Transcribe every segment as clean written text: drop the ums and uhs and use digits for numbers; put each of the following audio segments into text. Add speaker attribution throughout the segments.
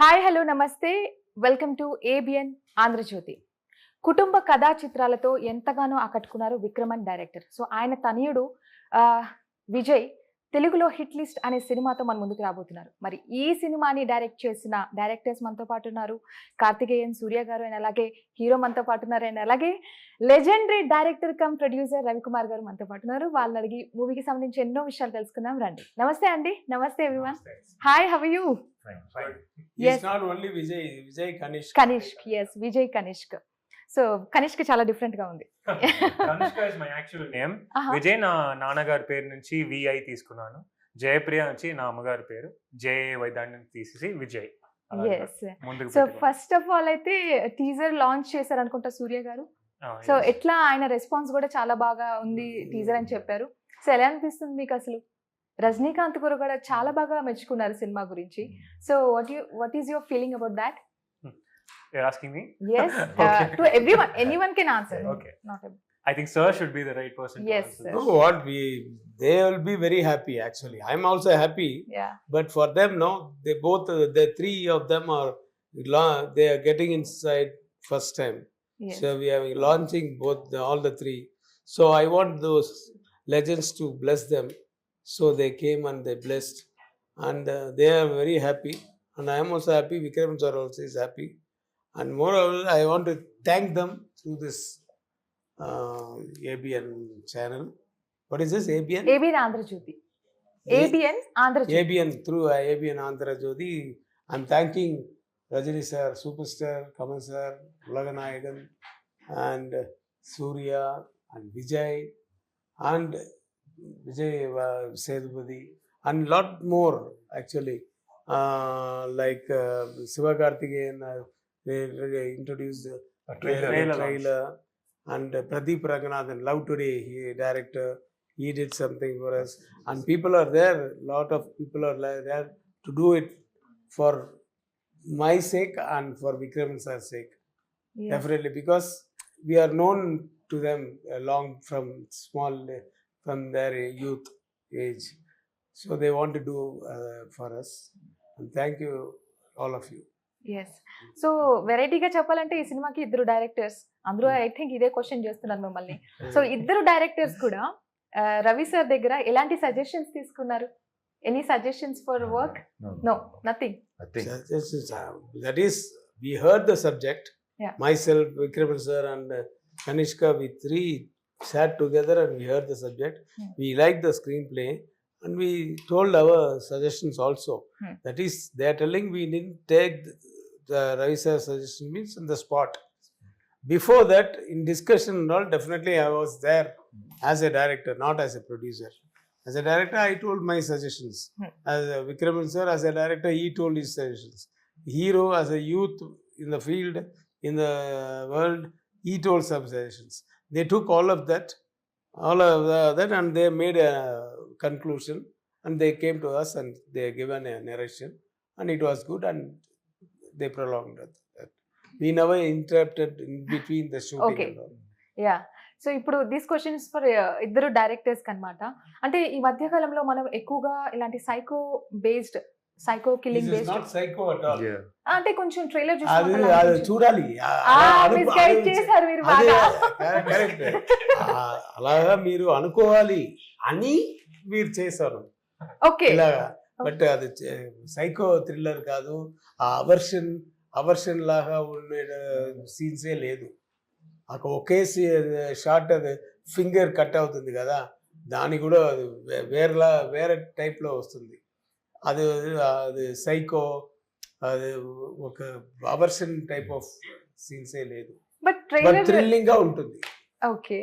Speaker 1: Hi hello నమస్తే welcome to ABN Andhra Jyothi. కుటుంబ కథా చిత్రాలతో ఎంతగానో ఆకట్టుకున్నారు విక్రమన్ డైరెక్టర్. సో ఆయన తనయుడు విజయ్ తెలుగులో హిట్ లిస్ట్ అనే సినిమాతో మన ముందుకు రాబోతున్నారు. మరి ఈ సినిమాని డైరెక్ట్ చేసిన డైరెక్టర్స్ మనతో పాటు ఉన్నారు. కార్తికేయన్, సూర్య గారు అండ్ అలాగే హీరో మనతో పాటు ఉన్నారు. అండ్ అలాగే legendary director come producer Ravikumar గారు మనతో పాటు ఉన్నారు. వాళ్ళని అడిగి మూవీకి సంబంధించి ఎన్నో విషయాలు తెలుసుకుందాం రండి. నమస్తే అండి. నమస్తే everyone. Hi, how are you?
Speaker 2: Yes. It's not only Vijay Kanishk.
Speaker 1: Kanishk, yes, Vijay Kanishk. So Kanishka చాలా డిఫరెంట్ గా ఉంది.
Speaker 3: Kanishka is my actual name. Vijay నా నాన్నగారి పేరు నుంచి విఐ తీసుకున్నాను. జయప్రియ నుంచి నా అమ్మగారి పేరు. జేవై దాన్ని తీసేసి Vijay.
Speaker 1: So first of all అయితే టీజర్ లాంచ్ చేశారు అనుకుంటా సూర్య గారు. సో ఎట్లా ఆయన రెస్పాన్స్ కూడా చాలా బాగా ఉంది టీజర్ అని చెప్పారు. సో ఎలా అనిపిస్తుంది మీకు అసలు? రజనీకాంత్ గారు కూడా చాలా బాగా మెచ్చుకున్నారు సినిమా గురించి. So what is your feeling about that?
Speaker 3: You're asking me?
Speaker 1: Yes, to everyone, anyone can answer.
Speaker 3: Okay.
Speaker 1: Not everyone.
Speaker 3: I think sir should be the right person
Speaker 1: Yes,
Speaker 3: to answer.
Speaker 1: sir.
Speaker 2: No, they will be very happy actually. I'm also happy.
Speaker 1: Yeah.
Speaker 2: But for them, no, they both, the three of them they are getting inside first time.
Speaker 1: Yes.
Speaker 2: So we are launching all the three. So I want those legends to bless them. So they came and they blessed. And they are very happy. And I am also happy. Vikram sir also is happy. And moreover, I want to thank them through this ABN channel. What is this? ABN?
Speaker 1: ABN Andhrajyoti. ABN Andhrajyoti.
Speaker 2: ABN, through ABN Andhrajyoti. I'm thanking Rajini sir, Superstar, Kamal sir, Ulaganayagan, and Surya, and Vijay, and Vijay Sethupathi, and lot more actually. Like Siva Karthikeyan, they introduced
Speaker 3: A trailer.
Speaker 2: And Pradeep Ranganathan, Love Today, director, he did something for us. And people are there, lot of people are there to do it for my sake and for Vikram sir's sake.
Speaker 1: Yes.
Speaker 2: Definitely, because we are known to them long from their youth age. So they want to do for us. And thank you, all of you.
Speaker 1: Yes. So వెరైటీగా చెప్పాలంటే ఈ సినిమాకి ఇద్దరు directors, అందరూ I think ఇదే question చేస్తున్నారు మిమ్మల్ని. So ఇద్దరు డైరెక్టర్స్ కూడా రవి సార్ దగ్గర ఎలాంటి సజెషన్స్ తీసుకున్నారు? Any suggestions for work? No, nothing.
Speaker 2: That is, we heard the subject.
Speaker 1: Yeah.
Speaker 2: Myself, Vikram sir, and Kanishka, we three sat together and we heard the subject. We liked the screenplay. And we told our suggestions also. That is, they are telling we didn't take the Ravi sir suggestion means on the spot. Before that, in discussion and all, definitely I was there as a director, not as a producer. As a director, I told my suggestions. As Vikram sir, as a director, he told his suggestions. Hero, as a youth in the field, in the world, he told some suggestions. They took all of that, and they made a conclusion, and they came to us and they given a narration, and it was good, and they prolonged it. We never interrupted in between the shooting.
Speaker 1: Okay.
Speaker 2: And all.
Speaker 1: Yeah. So ఇప్పుడు this questions for ఇద్దరు directors కనమాట. అంటే ఈ మధ్య కాలంలో మనం ఎక్కువగా ఇలాంటి psycho killing
Speaker 2: This is
Speaker 1: based,
Speaker 2: not psycho at all.
Speaker 1: అంటే కొంచెం ట్రైలర్
Speaker 2: అది చూడాలి.
Speaker 1: మిస్గైడ్ చేశారు మీరు బాగా.
Speaker 2: కరెక్ట్. అలాగా మీరు అనుకోవాలి అని మీరు చేశారు
Speaker 1: ఓకే.
Speaker 2: ఇలాగా. బట్ అది సైకో థ్రిల్లర్ కాదు. ఆ అవర్షన్ లాగా ఉండే సీన్సే లేదు. ఒకే షార్ట్ అది ఫింగర్ కట్ అవుతుంది కదా, దాని కూడా అది వేరే టైప్లో వస్తుంది. అది సైకో, అది ఒక అవర్షన్ టైప్ ఆఫ్ సీన్సే లేదు.
Speaker 1: బట్ ట్రైలర్
Speaker 2: థ్రిల్లింగ్ గా ఉంటుంది.
Speaker 1: ఓకే.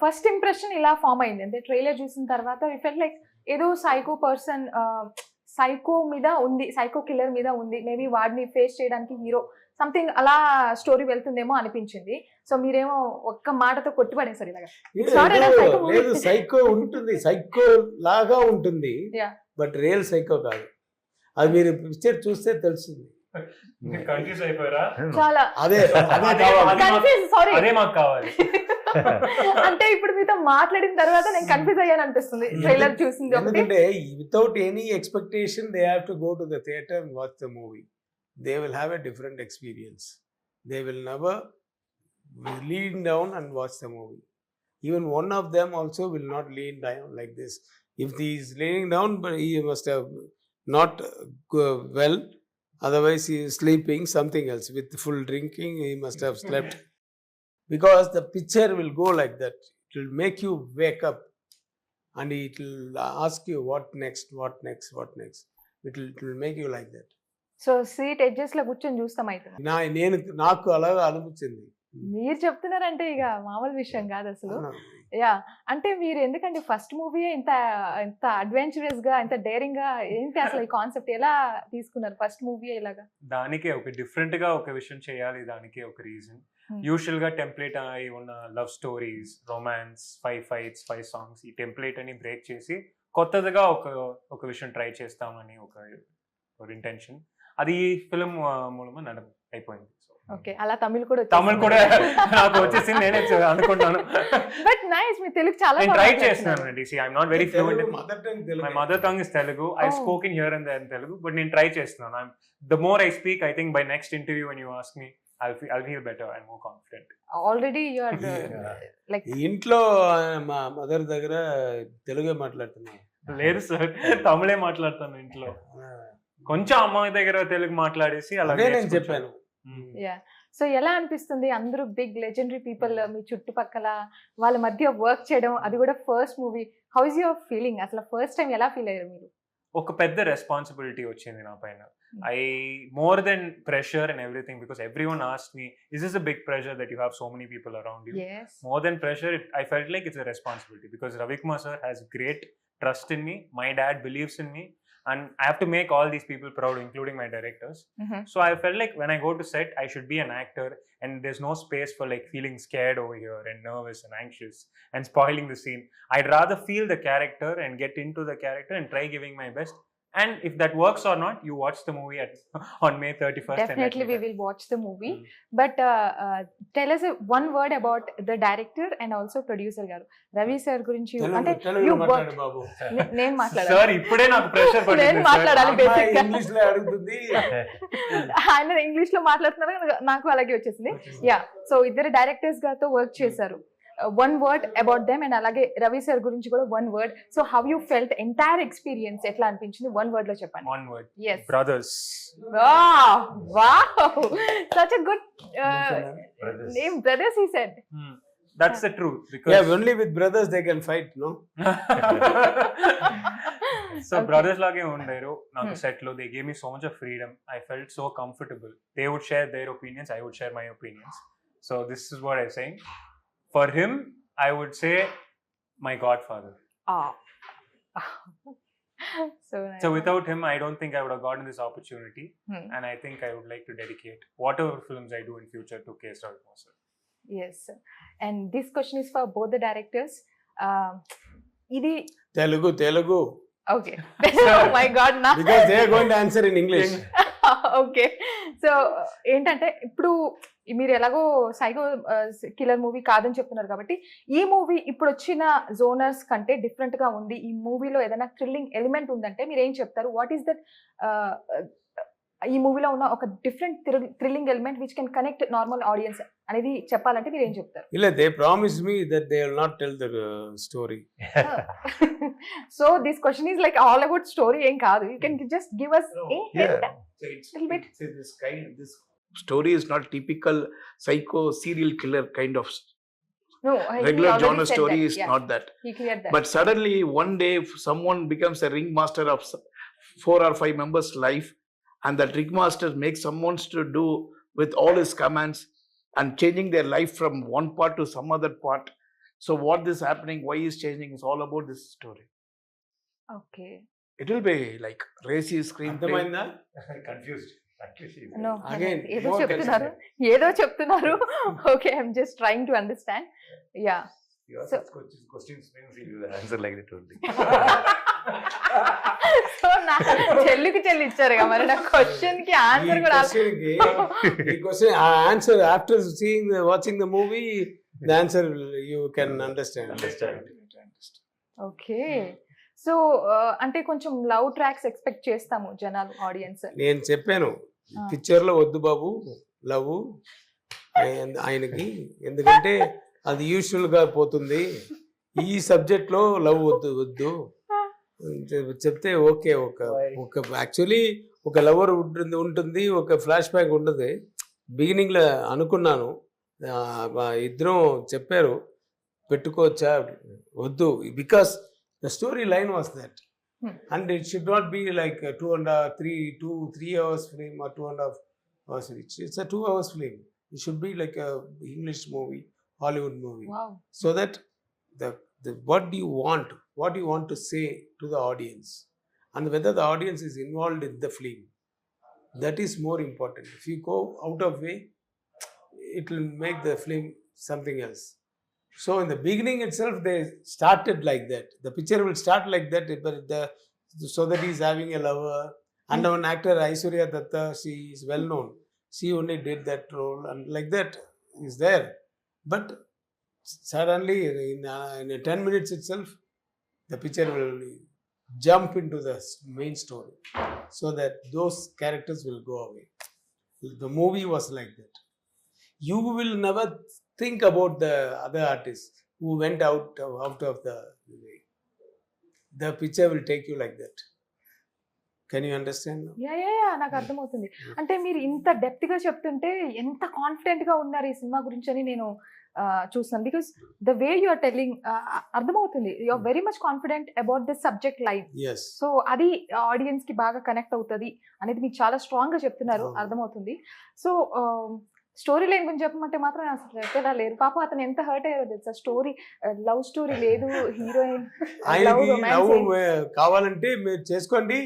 Speaker 1: ఫస్ట్ ఇంప్రెషన్ ఇలా ఫామ్ అయింది అంటే ట్రైలర్ చూసిన తర్వాత వి ఫెల్ట్ లైక్ ఏదో సైకో పర్సన్, సైకో మీద ఉంది, సైకో కిల్లర్ మీద ఉంది, మేబీ వాడిని ఫేస్ చేయడానికి హీరో సంథింగ్ అలా స్టోరీ వెళ్తుందేమో అనిపించింది. సో మీరేమో ఒక్క మాటతో కొట్టిపడేసారు ఇలాగా.
Speaker 2: లేదు, సైకో ఉంటుంది, సైకో లాగా ఉంటుంది,
Speaker 1: Yeah.
Speaker 2: బట్ రియల్ సైకో కాదు. అది మీరు పిక్చర్ చూస్తే తెలుస్తుంది.
Speaker 3: కన్ఫ్యూజ్ అయిపోయారా?
Speaker 1: చాలా
Speaker 2: అదే
Speaker 1: కన్ఫ్యూజ్, సారీ.
Speaker 3: అదే మాకు కావాలి.
Speaker 1: అంటే ఇప్పుడు మీతో మాట్లాడిన తర్వాత నేను కన్ఫ్యూజ్ అయ్యాను అనిపిస్తుంది ట్రైలర్ చూసింది.
Speaker 2: ఎందుకంటే without any expectation they have to go to the theatre and watch the movie. they will have a different experience. They will never lean down and watch the movie. Even one of them also will not lean down like this. If he is leaning down, but he must have not well, otherwise he is sleeping something else. With full drinking, he must have slept. Because the picture will go like that. It will make you wake up and it will ask you what next, what next, what next. It will make you like that.
Speaker 1: So seat edges లో కూర్చొని చూస్తాం అయితే.
Speaker 2: నాకు అలాగా అనిపించింది.
Speaker 1: మీరు చెప్తున్నారంటే ఇక మామూలు విషయం కాదు అసలు. యా, అంటే మీరు ఎందుకంటే ఫస్ట్ మూవీ ఇంత ఇంత అడ్వెంచరస్ గా ఇంత డేరింగ్ గా ఏంటి అసలు ఈ కాన్సెప్ట్ ఎలా తీసుకున్నారు ఫస్ట్ మూవీ ఇలాగా?
Speaker 3: దానికే ఒక డిఫరెంట్ గా ఒక విషయం చేయాలి, దానికే ఒక రీజన్. యూజువల్ గా టెంప్లెట్ అయి ఉన్న love stories, romance, 5 fights, 5 songs, ఈ టెంప్లెట్ అని బ్రేక్ చేసి కొత్తదిగా ఒక విషయం ట్రై చేస్తామని ఒక ఇంటెన్షన్. అది ఫిల్మ్ మూలంగా అయిపోయింది.
Speaker 1: ఓకే, అలా తమిళ్ కూడా
Speaker 3: నాకు వచ్చేసింది, నేనే అనుకుంటాను.
Speaker 1: బట్ నైస్, మీ తెలుగు చాలా
Speaker 3: నేను ట్రై చేస్తున్నానండి. See, I'm not very fluent in my mother tongue is Telugu. I've
Speaker 1: Oh.
Speaker 3: spoken here and there in Telugu, but నేను ట్రై చేస్తున్నాను. The more I speak, I think by next interview when you ask me, I'll feel better and more confident.
Speaker 1: Already you are like
Speaker 2: ఇంట్లో మా mother దగ్గర తెలుగే మాట్లాడుతున్నాను.
Speaker 3: లేదు sir, తమిళే మాట్లాడతాను ఇంట్లో. కొంచెం అమ్మాయి దగ్గర తెలుగు మాట్లాడేసి
Speaker 2: అదే నేను చెప్పాను.
Speaker 1: యా, సో ఎలా అనిపిస్తుంది అందరూ బిగ్ లెజెండరీ పీపుల్ మీ చుట్టుపక్కల వాళ్ళ మధ్య వర్క్ చేయడం, అది కూడా first movie? How is your feeling? అసలు ఫస్ట్ టైం ఎలా ఫీల్ అయ్యారు మీరు?
Speaker 3: ఒక పెద్ద రెస్పాన్సిబిలిటీ వచ్చింది నా పైన. I more than pressure and everything, because everyone asked me, is this a big pressure that you have so many people around you?
Speaker 1: Yes.
Speaker 3: More than pressure, I felt like it's a responsibility, because Ravi Kumar sir has great trust in me. My dad believes in me, and I have to make all these people proud, including my directors. So I felt like when I go to set, I should be an actor, and there's no space for like feeling scared over here and nervous and anxious and spoiling the scene. I'd rather feel the character and get into the character and try giving my best. And if that works or not, you watch the movie on May 31st.
Speaker 1: Definitely we will watch the movie. But tell us one word about the director and also producer garu. Ravi sir gurinchi ante you worked. నేను మాట్లాడాలి
Speaker 3: sir, ఇప్పుడే నాకు pressure పడింది.
Speaker 1: నేను మాట్లాడాలి basic గా.
Speaker 2: English లో అడుగుతుంది.
Speaker 1: ఆయన ఇంగ్లీష్ లో మాట్లాడుతున్నారు, నాకు అలాగే వచ్చేసింది. యా, సో ఇద్దరు డైరెక్టర్స్ గారితో వర్క్ చేశారు. One word about them, and అలాగే రవి సార్ గురించి కూడా one word. So how you felt entire experience, ఎట్లా అనిపించింది? వన్ వర్డ్ లో చెప్పండి.
Speaker 3: One word.
Speaker 1: Yes.
Speaker 3: Brothers.
Speaker 1: Wow, such a good name, brothers, he said.
Speaker 3: That's the truth, because
Speaker 2: Yeah, only with brothers they can fight, no?
Speaker 3: So
Speaker 1: Okay.
Speaker 3: brothers lage undaru naku set lo. They gave me so much of freedom. I felt so comfortable. They would share their opinions, I would share my opinions. So this is what I'm saying. For him, I would say my godfather.
Speaker 1: So nice.
Speaker 3: So without him, I don't think I would have gotten this opportunity. And I think I would like to dedicate whatever films I do in future to K. S. Ravi Kumar sir.
Speaker 1: Yes, and this question is for both the directors. Idi
Speaker 2: Telugu.
Speaker 1: okay. Oh my god, na.
Speaker 2: Because they are going to answer in English.
Speaker 1: Okay, so ఏంటంటే ఇప్పుడు మీరు ఎలాగో psycho killer movie కాదని చెప్తున్నారు కాబట్టి, ఈ movie ఇప్పుడు వచ్చిన జోనర్స్ కంటే డిఫరెంట్ గా ఉంది, ఈ మూవీలో ఏదైనా థ్రిల్లింగ్ ఎలిమెంట్ ఉందంటే మీరు ఏం చెప్తారు? What is that? ఈ మూవీలో ఉన్న ఒక different thrilling element which can connect normal audience అనేది చెప్పాలంటే మీరు ఏం చెప్తారు?
Speaker 2: Illa, they promised me that they will not tell the story.
Speaker 1: So this question is like all about story ఏం కాదు. You can just give us little bit.
Speaker 4: This story is not typical psycho serial killer kind of
Speaker 1: No,
Speaker 4: regular genre story is not that.
Speaker 1: He cleared that.
Speaker 4: But suddenly one day if someone becomes a ringmaster of 4 or 5 members' life, and that ringmaster makes someone to do with all his commands and changing their life from one part to some other part. So what is happening, why is changing, is all about this story.
Speaker 1: Okay.
Speaker 4: It will be like racy screenplay.
Speaker 2: అర్థమైందా?
Speaker 3: Confused.
Speaker 1: No,
Speaker 2: Again,
Speaker 1: ఏదో
Speaker 2: more
Speaker 1: చెప్తున్నారు, ఏదో చెప్తున్నారు. Okay, I'm just trying to understand. Yeah,
Speaker 5: You ask
Speaker 1: So-
Speaker 5: us questions means you will answer like that only.
Speaker 1: So నా చెల్లికి చెల్లి ఇచ్చారు కదా, మరి నా క్వశ్చన్ కి ఆన్సర్ కూడా
Speaker 2: ఈ question answer after seeing watching the movie, the answer you can understand.
Speaker 1: Okay. So అంటే కొంచెం లవ్ ట్రాక్స్ ఎక్స్పెక్ట్ చేస్తాము జనాలు, ఆడియన్స్.
Speaker 2: నేను చెప్పాను, పిక్చర్లో వద్దు బాబు లవ్ ఆయనకి, ఎందుకంటే అది యూజువల్గా పోతుంది, ఈ సబ్జెక్ట్లో లవ్ వద్దు వద్దు చెప్తే ఓకే. ఒక యాక్చువల్లీ ఒక లవర్ ఉంటుంది, ఒక ఫ్లాష్ బ్యాక్ ఉంటుంది. బిగినింగ్లో అనుకున్నాను, ఇద్దరం చెప్పారు పెట్టుకోవచ్చా, వద్దు, because the story line was that. And it should not be like 3 hours film or 2.5 hours. It's a 2 hours film. It should be like a English movie, Hollywood movie.
Speaker 1: Wow.
Speaker 2: So that what do you want to say to the audience, and whether the audience is involved in the film, that is more important. If you go out of way, it will make the film something else. So in the beginning itself, they started like that. The picture will start like that, but so that he's having a lover. And one actor, Aishwarya Datta, she is well known. She only did that role, and like that is there. But suddenly, in 10 minutes itself, the picture will jump into the main story, so that those characters will go away. The movie was like that. You will never think about the other artists who went out of the way. The picture will take you like that. Can you understand?
Speaker 1: Yeah నాకు అర్థమవుతుంది. అంటే మీరు ఇంత depth గా చెప్తుంటే ఎంత confident గా ఉన్నారు ఈ సినిమా గురించి అని నేను చూస్తాను. Because the way you are telling అర్థమవుతుంది, you are very much confident about this subject line.
Speaker 2: Yes.
Speaker 1: So అది ఆడియన్స్ కి బాగా కనెక్ట్ అవుతుంది అనేది మీరు చాలా స్ట్రాంగ్ గా చెప్తున్నారు, అర్థమవుతుంది. సో స్టోరీ లైన్ గురించి చెప్పమంటే మాత్రం అసలు చెప్పేలా లేరు. పాపం అతను ఎంత హర్ట్ అయ్యారో తెలుసా. స్టోరీ లవ్ స్టోరీ లేదు, హీరోయిన్ లవ్ రొమాన్స్
Speaker 2: కావాలంటే మీరు చేసుకోండి,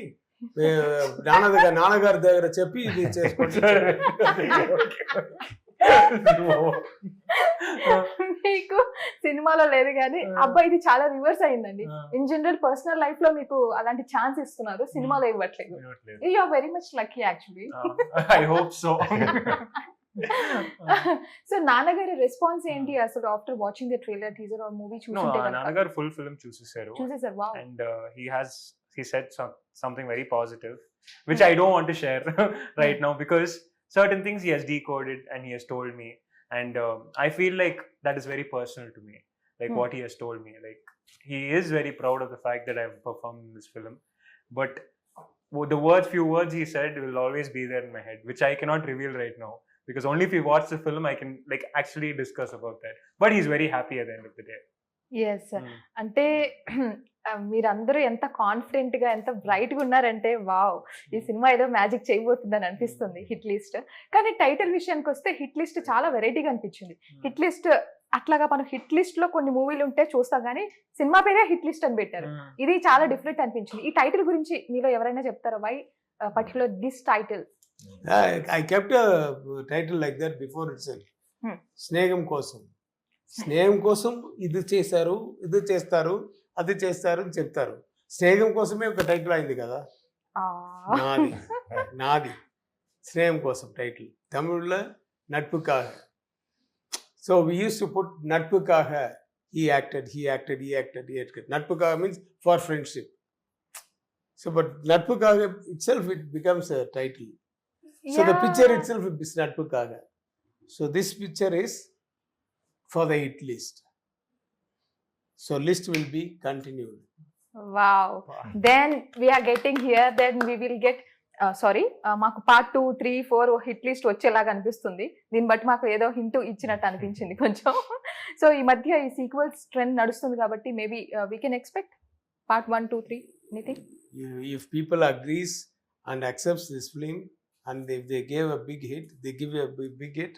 Speaker 2: నాన్నగారి దగ్గర చెప్పి ఇది చేసుకోండి.
Speaker 1: మీకు సినిమాలో లేదు కానీ అబ్బాయి ఇది చాలా రివర్స్ అయిందండి. ఇన్ జనరల్ పర్సనల్ లైఫ్ లో మీకు అలాంటి ఛాన్స్ ఇస్తున్నారు, సినిమాలో ఇవ్వట్లేదు. You are very much lucky actually.
Speaker 3: I hope so.
Speaker 1: So నాన్నగారి రెస్పాన్స్ ఏంటి అసలు after watching the trailer, teaser or movie
Speaker 3: No,
Speaker 1: చూస్తుంటే?
Speaker 3: నాన్నగారు full film చూసేసారు.
Speaker 1: చూసేసారు. Wow.
Speaker 3: And he said something very positive, which I don't want to share right now, because certain things he has decoded and he has told me, and I feel like that is very personal to me, like what he has told me. Like, he is very proud of the fact that I've performed in this film, but the few words he said will always be there in my head, which I cannot reveal right now, because only if you watch the film I can like actually discuss about that. But he's very happy at the end of the day.
Speaker 1: Yes, అంటే మీరందరూ ఎంత confident గా ఎంత bright గా ఉన్నారంటే wow, ఈ cinema ఏదో magic చేయబోతుందని అనిపిస్తుంది. హిట్ లిస్ట్ కానీ టైటిల్ విషయానికి వస్తే హిట్ లిస్ట్ చాలా వెరైటీగా అనిపించింది. హిట్ లిస్ట్ అట్లాగా మనం హిట్ లిస్ట్ లో కొన్ని మూవీలు ఉంటే చూస్తాం కానీ సినిమా పేరే హిట్ లిస్ట్ అని పెట్టారు. ఇది చాలా డిఫరెంట్ అనిపించింది. ఈ టైటిల్ గురించి మీలో ఎవరైనా చెప్తారా? Why particular this title?
Speaker 2: I kept a title like that before itself. స్నేహం కోసం. స్నేహం కోసం ఇది చేశారు, ఇది చేస్తారు, అది చేస్తారు అని చెప్తారు. స్నేహం కోసమే ఒక టైటిల్ అయింది కదా నాది. స్నేహం కోసం టైటిల్ తమిళ్లో Natpukaga. So we used to put Natpukaga. He acted. Natpukaga means for friendship. So but Natpukaga itself, it becomes a title. So the picture itself is Natpukaga. So this picture is for the hit list. So list will be continued.
Speaker 1: Wow. Then we are getting here. Then we will get మాకు part 2, 3, 4 hit list వచ్చేలాగా అనిపిస్తుంది. దీన్ని బట్టి మాకు ఏదో hint ఇచ్చినట్టు అనిపించింది కొంచెం. సో ఈ మధ్య ఈ సీక్వెల్స్ ట్రెండ్ నడుస్తుంది కాబట్టి maybe we can expect part 1, 2, 3 anything.
Speaker 2: If people agrees and accepts this film, and if they give a big hit, big hit,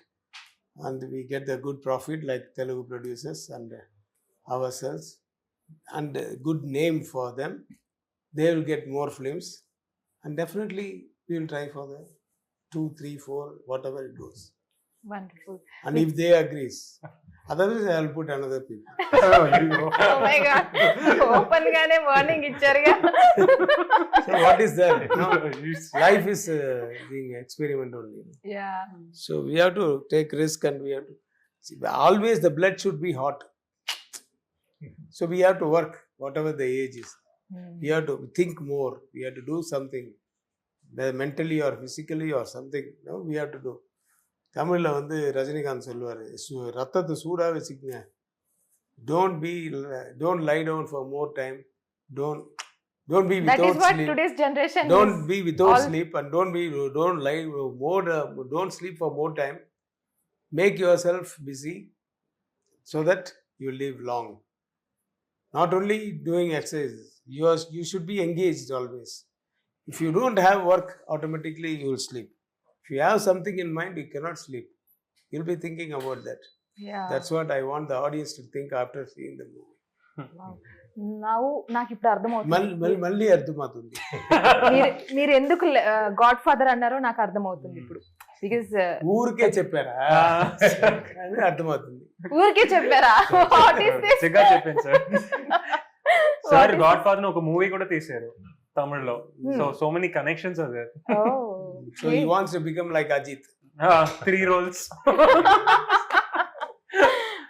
Speaker 2: and we get the good profit like Telugu producers and ourselves, and a good name for them, they will get more films, and definitely we will try for the 2, 3, 4, whatever it goes.
Speaker 1: Wonderful.
Speaker 2: And if they agrees, otherwise I will put another people.
Speaker 1: Oh my God. Open gaane warning ichcharuga.
Speaker 2: So what is that? No, life is being experiment only.
Speaker 1: Yeah.
Speaker 2: So we have to take risk, and we have to always the blood should be hot. So we have to work whatever the age is. We have to think more. We have to do something mentally or physically or something. No, we have to do. தமிழ்ல வந்து ரஜினிகாந்த் சொல்லுவாரு, ரத்தத்தை சூடா வச்சுக்கங்க. Don't lie down for more time. Don't be
Speaker 1: That is
Speaker 2: without
Speaker 1: what
Speaker 2: sleep.
Speaker 1: today's generation
Speaker 2: Don't
Speaker 1: is.
Speaker 2: be without
Speaker 1: all-
Speaker 2: sleep, and don't lie more. Don't sleep for more time. Make yourself busy so that you live long. Not only doing exercise, you should be engaged always. If you don't have work, automatically you will sleep. If you have something in mind, you cannot sleep. You'll be thinking about that.
Speaker 1: Yeah.
Speaker 2: That's what I want the audience to think after seeing the movie.
Speaker 1: నాకు ఇప్పుడు అర్థమవుతుంది
Speaker 2: మళ్ళీ అర్థమవుతుంది.
Speaker 1: మీరు ఎందుకు God father అన్నారో నాకు అర్థమవుతుంది ఇప్పుడు. బికాస్
Speaker 2: ఊరికే చెప్పారా అని అర్థమవుతుంది.
Speaker 1: ఊరికే చెప్పారా? What is this?
Speaker 3: చిగా చెప్పాను సార్. సార్ గాడ్ ఫాదర్ ఒక మూవీ కూడా తీశారు తమిళ్లో. So many connections are there.
Speaker 2: So he wants to become like Ajit.
Speaker 3: 3 roles.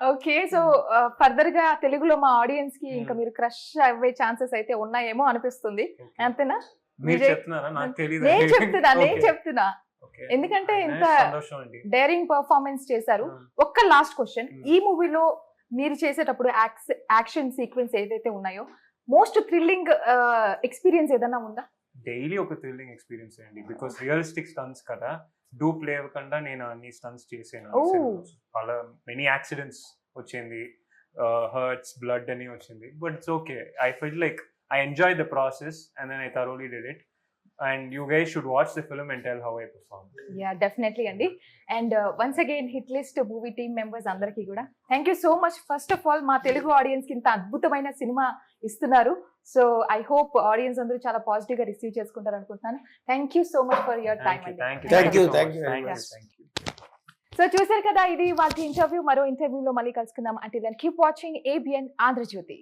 Speaker 1: Okay, so further గా తెలుగులో మా ఆడియన్స్ కి ఇంకా మీరు క్రష్ అవ్వే ఛాన్సెస్ అయితే ఉన్నాయేమో అనిపిస్తుంది. అంతేనా?
Speaker 3: మీరు
Speaker 1: విజయ్-
Speaker 3: చెప్తున్నారా? నాకు తెలియదు.
Speaker 1: నేను చెప్తున్నా ఎందుకంటే ఇంత
Speaker 3: సంతోషం అండి.
Speaker 1: డేరింగ్ పర్ఫార్మెన్స్ చేశారు. ఒక్క లాస్ట్ క్వశ్చన్, ఈ మూవీలో మీరు చేసేటప్పుడు యాక్షన్ సీక్వెన్స్ ఏదైతే ఉన్నాయో మోస్ట్ థ్రిల్లింగ్ ఎక్స్పీరియన్స్ ఏదైనా ఉందా?
Speaker 3: డైలీ ఒక థ్రిల్లింగ్ ఎక్స్పీరియన్స్ అండి, బికాస్ రియలిస్టిక్ స్టన్స్ కదా, డూప్ లేకుండా నేను అన్ని స్టన్స్ చేసాను.
Speaker 1: Oh.
Speaker 3: చాలా మెనీ యాక్సిడెంట్స్ వచ్చింది, హర్ట్స్, బ్లడ్ అని వచ్చింది, but it's okay. I feel like I enjoy the process and then I thoroughly did it. And you guys should watch the film and tell how I perform.
Speaker 1: Yeah, definitely అండి. And once again hit list movie team members అందరికీ కూడా thank you so much. First of all మా Telugu audience కి ఇంత అద్భుతమైన cinema ఇస్తున్నారు. So I hope audience అందరూ చాలా పాజిటివ్ గా రిసీవ్ చేసుకుంటారు అనుకుంటున్నాను. Thank you so much for your time అండి.
Speaker 2: Thank you very much.
Speaker 1: So చూసారు కదా, ఇది వాళ్ళ ఇంటర్వ్యూ. మరో ఇంటర్వ్యూలో మళ్ళీ కలుసుకుందాం. అంటే then keep watching ABN Andhra Jyothi.